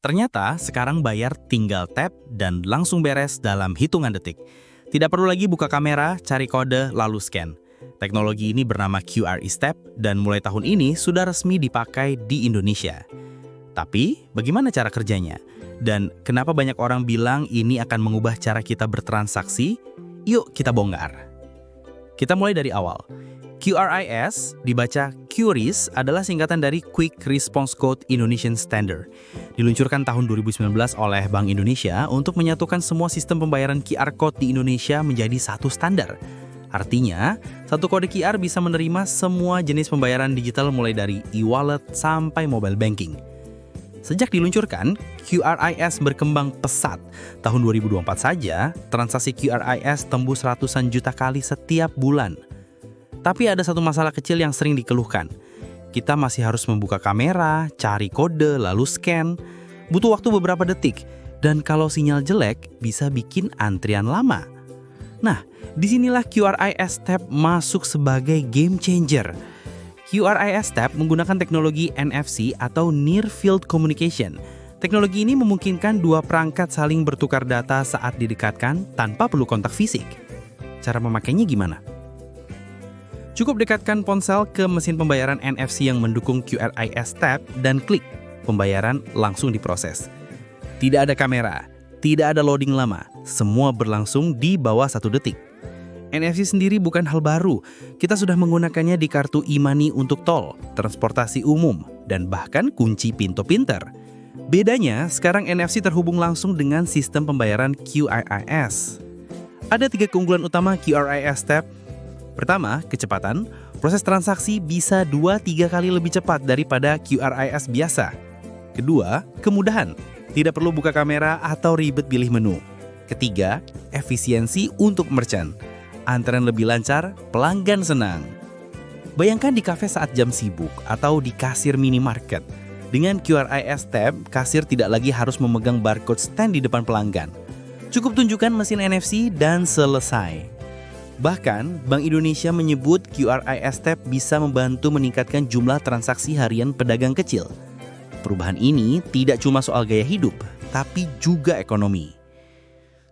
Ternyata sekarang bayar tinggal tap dan langsung beres dalam hitungan detik. Tidak perlu lagi buka kamera, cari kode, lalu scan. Teknologi ini bernama QR e-Step dan mulai tahun ini sudah resmi dipakai di Indonesia. Tapi, bagaimana cara kerjanya? Dan kenapa banyak orang bilang ini akan mengubah cara kita bertransaksi? Yuk kita bongkar. Kita mulai dari awal. QRIS, dibaca QRIS, adalah singkatan dari Quick Response Code Indonesian Standard. Diluncurkan tahun 2019 oleh Bank Indonesia untuk menyatukan semua sistem pembayaran QR Code di Indonesia menjadi satu standar. Artinya, satu kode QR bisa menerima semua jenis pembayaran digital mulai dari e-wallet sampai mobile banking. Sejak diluncurkan, QRIS berkembang pesat. Tahun 2024 saja, transaksi QRIS tembus ratusan juta kali setiap bulan. Tapi ada satu masalah kecil yang sering dikeluhkan. Kita masih harus membuka kamera, cari kode, lalu scan. Butuh waktu beberapa detik. Dan kalau sinyal jelek, bisa bikin antrian lama. Nah, disinilah QRIS Tap masuk sebagai game changer. QRIS Tap menggunakan teknologi NFC atau Near Field Communication. Teknologi ini memungkinkan dua perangkat saling bertukar data saat didekatkan tanpa perlu kontak fisik. Cara memakainya gimana? Cukup dekatkan ponsel ke mesin pembayaran NFC yang mendukung QRIS Tap dan klik. Pembayaran langsung diproses. Tidak ada kamera, tidak ada loading lama, semua berlangsung di bawah 1 detik. NFC sendiri bukan hal baru, kita sudah menggunakannya di kartu e-money untuk tol, transportasi umum, dan bahkan kunci pintu pintar. Bedanya, sekarang NFC terhubung langsung dengan sistem pembayaran QRIS. Ada 3 keunggulan utama QRIS Tap. Pertama, kecepatan. Proses transaksi bisa 2-3 kali lebih cepat daripada QRIS biasa. Kedua, kemudahan. Tidak perlu buka kamera atau ribet pilih menu. Ketiga, efisiensi untuk merchant. Antrean lebih lancar, pelanggan senang. Bayangkan di kafe saat jam sibuk atau di kasir minimarket. Dengan QRIS Tab, kasir tidak lagi harus memegang barcode stand di depan pelanggan. Cukup tunjukkan mesin NFC dan selesai. Bahkan, Bank Indonesia menyebut QRIS Tab bisa membantu meningkatkan jumlah transaksi harian pedagang kecil. Perubahan ini tidak cuma soal gaya hidup, tapi juga ekonomi.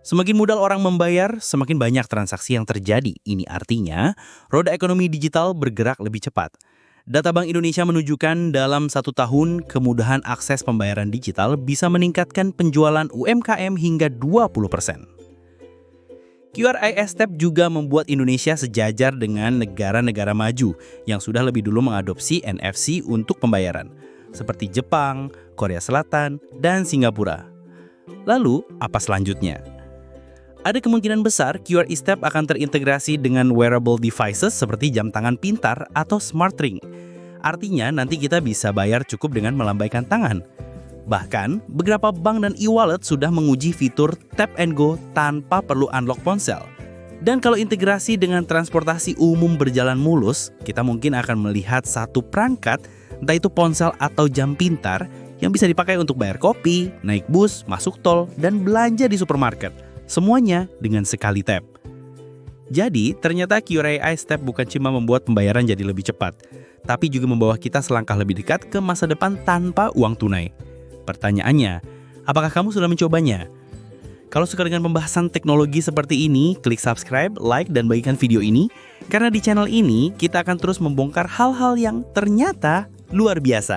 Semakin mudah orang membayar, semakin banyak transaksi yang terjadi. Ini artinya, roda ekonomi digital bergerak lebih cepat. Data Bank Indonesia menunjukkan dalam 1 tahun, kemudahan akses pembayaran digital bisa meningkatkan penjualan UMKM hingga 20%. QRIS Tab juga membuat Indonesia sejajar dengan negara-negara maju yang sudah lebih dulu mengadopsi NFC untuk pembayaran, seperti Jepang, Korea Selatan, dan Singapura. Lalu, apa selanjutnya? Ada kemungkinan besar QRIS Tab akan terintegrasi dengan wearable devices seperti jam tangan pintar atau smart ring. Artinya nanti kita bisa bayar cukup dengan melambaikan tangan. Bahkan, beberapa bank dan e-wallet sudah menguji fitur Tap and Go tanpa perlu unlock ponsel. Dan kalau integrasi dengan transportasi umum berjalan mulus, kita mungkin akan melihat satu perangkat, entah itu ponsel atau jam pintar, yang bisa dipakai untuk bayar kopi, naik bus, masuk tol, dan belanja di supermarket. Semuanya dengan sekali tap. Jadi, ternyata QRIS Tap bukan cuma membuat pembayaran jadi lebih cepat, tapi juga membawa kita selangkah lebih dekat ke masa depan tanpa uang tunai. Pertanyaannya, apakah kamu sudah mencobanya? Kalau suka dengan pembahasan teknologi seperti ini, klik subscribe, like, dan bagikan video ini, karena di channel ini kita akan terus membongkar hal-hal yang ternyata luar biasa.